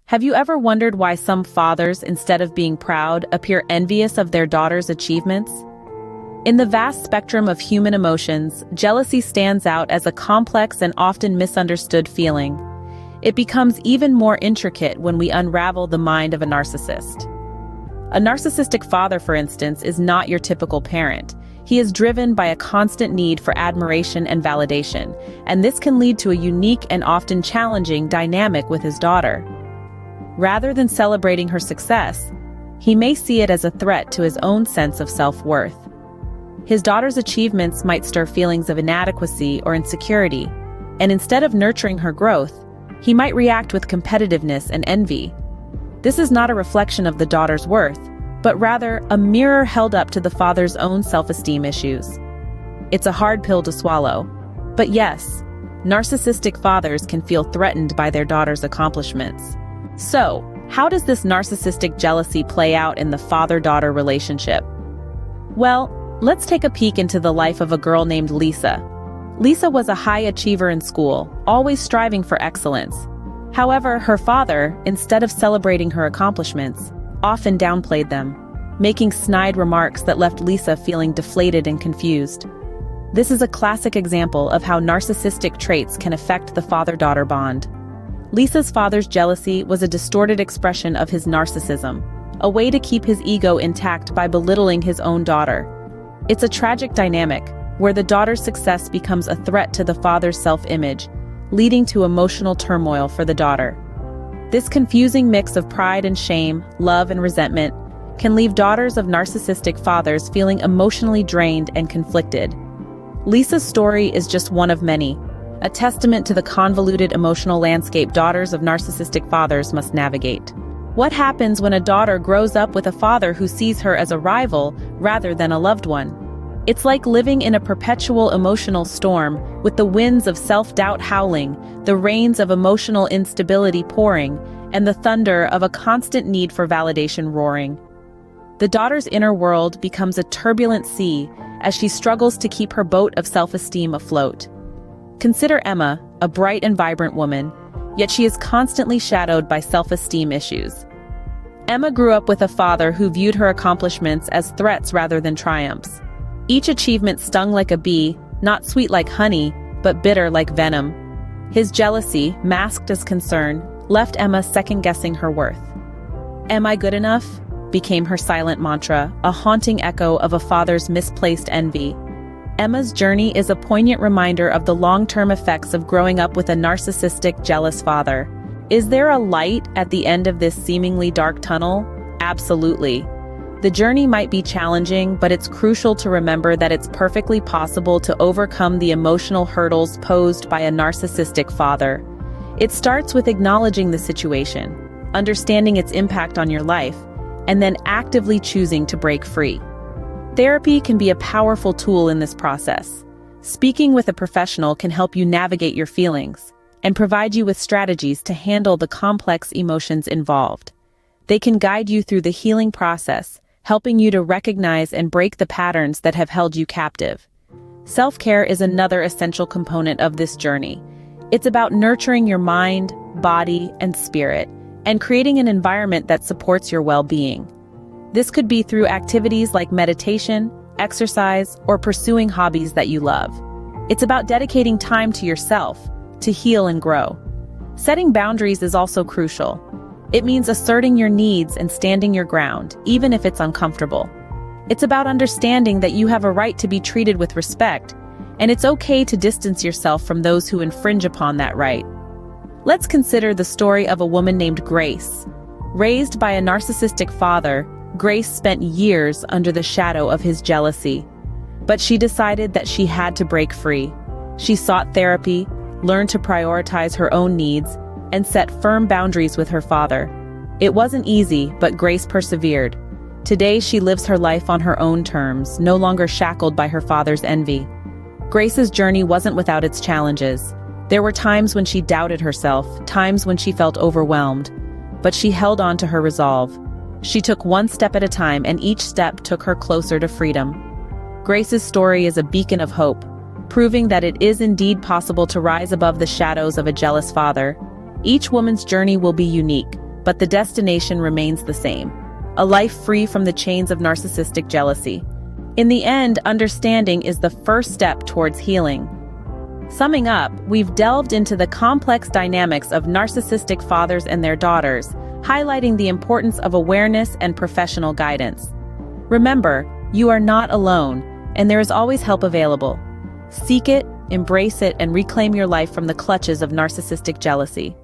Have you ever wondered why some fathers, instead of being proud, appear envious of their daughter's achievements? In the vast spectrum of human emotions, jealousy stands out as a complex and often misunderstood feeling. It becomes even more intricate when we unravel the mind of a narcissist. A narcissistic father, for instance, is not your typical parent. He is driven by a constant need for admiration and validation, and this can lead to a unique and often challenging dynamic with his daughter. Rather than celebrating her success, he may see it as a threat to his own sense of self-worth. His daughter's achievements might stir feelings of inadequacy or insecurity, and instead of nurturing her growth, he might react with competitiveness and envy. This is not a reflection of the daughter's worth, but rather a mirror held up to the father's own self-esteem issues. It's a hard pill to swallow. But yes, narcissistic fathers can feel threatened by their daughter's accomplishments. So, how does this narcissistic jealousy play out in the father-daughter relationship? Well, let's take a peek into the life of a girl named Lisa. Lisa was a high achiever in school, always striving for excellence. However, her father, instead of celebrating her accomplishments, often downplayed them, making snide remarks that left Lisa feeling deflated and confused. This is a classic example of how narcissistic traits can affect the father-daughter bond. Lisa's father's jealousy was a distorted expression of his narcissism, a way to keep his ego intact by belittling his own daughter. It's a tragic dynamic, where the daughter's success becomes a threat to the father's self-image, leading to emotional turmoil for the daughter. This confusing mix of pride and shame, love and resentment, can leave daughters of narcissistic fathers feeling emotionally drained and conflicted. Lisa's story is just one of many, a testament to the convoluted emotional landscape daughters of narcissistic fathers must navigate. What happens when a daughter grows up with a father who sees her as a rival rather than a loved one? It's like living in a perpetual emotional storm, with the winds of self-doubt howling, the rains of emotional instability pouring, and the thunder of a constant need for validation roaring. The daughter's inner world becomes a turbulent sea as she struggles to keep her boat of self-esteem afloat. Consider Emma, a bright and vibrant woman, yet she is constantly shadowed by self-esteem issues. Emma grew up with a father who viewed her accomplishments as threats rather than triumphs. Each achievement stung like a bee, not sweet like honey, but bitter like venom. His jealousy, masked as concern, left Emma second-guessing her worth. "Am I good enough?" became her silent mantra, a haunting echo of a father's misplaced envy. Emma's journey is a poignant reminder of the long-term effects of growing up with a narcissistic, jealous father. Is there a light at the end of this seemingly dark tunnel? Absolutely. The journey might be challenging, but it's crucial to remember that it's perfectly possible to overcome the emotional hurdles posed by a narcissistic father. It starts with acknowledging the situation, understanding its impact on your life, and then actively choosing to break free. Therapy can be a powerful tool in this process. Speaking with a professional can help you navigate your feelings and provide you with strategies to handle the complex emotions involved. They can guide you through the healing process, helping you to recognize and break the patterns that have held you captive. Self-care is another essential component of this journey. It's about nurturing your mind, body, and spirit, and creating an environment that supports your well-being. This could be through activities like meditation, exercise, or pursuing hobbies that you love. It's about dedicating time to yourself, to heal and grow. Setting boundaries is also crucial. It means asserting your needs and standing your ground, even if it's uncomfortable. It's about understanding that you have a right to be treated with respect, and it's okay to distance yourself from those who infringe upon that right. Let's consider the story of a woman named Grace. Raised by a narcissistic father, Grace spent years under the shadow of his jealousy. But she decided that she had to break free. She sought therapy, learned to prioritize her own needs, and set firm boundaries with her father. It wasn't easy, but Grace persevered. Today she lives her life on her own terms, no longer shackled by her father's envy. Grace's journey wasn't without its challenges. There were times when she doubted herself, times when she felt overwhelmed, but she held on to her resolve. She took one step at a time, and each step took her closer to freedom. Grace's story is a beacon of hope, proving that it is indeed possible to rise above the shadows of a jealous father. Each woman's journey will be unique, but the destination remains the same: a life free from the chains of narcissistic jealousy. In the end, understanding is the first step towards healing. Summing up, we've delved into the complex dynamics of narcissistic fathers and their daughters, highlighting the importance of awareness and professional guidance. Remember, you are not alone, and there is always help available. Seek it, embrace it, and reclaim your life from the clutches of narcissistic jealousy.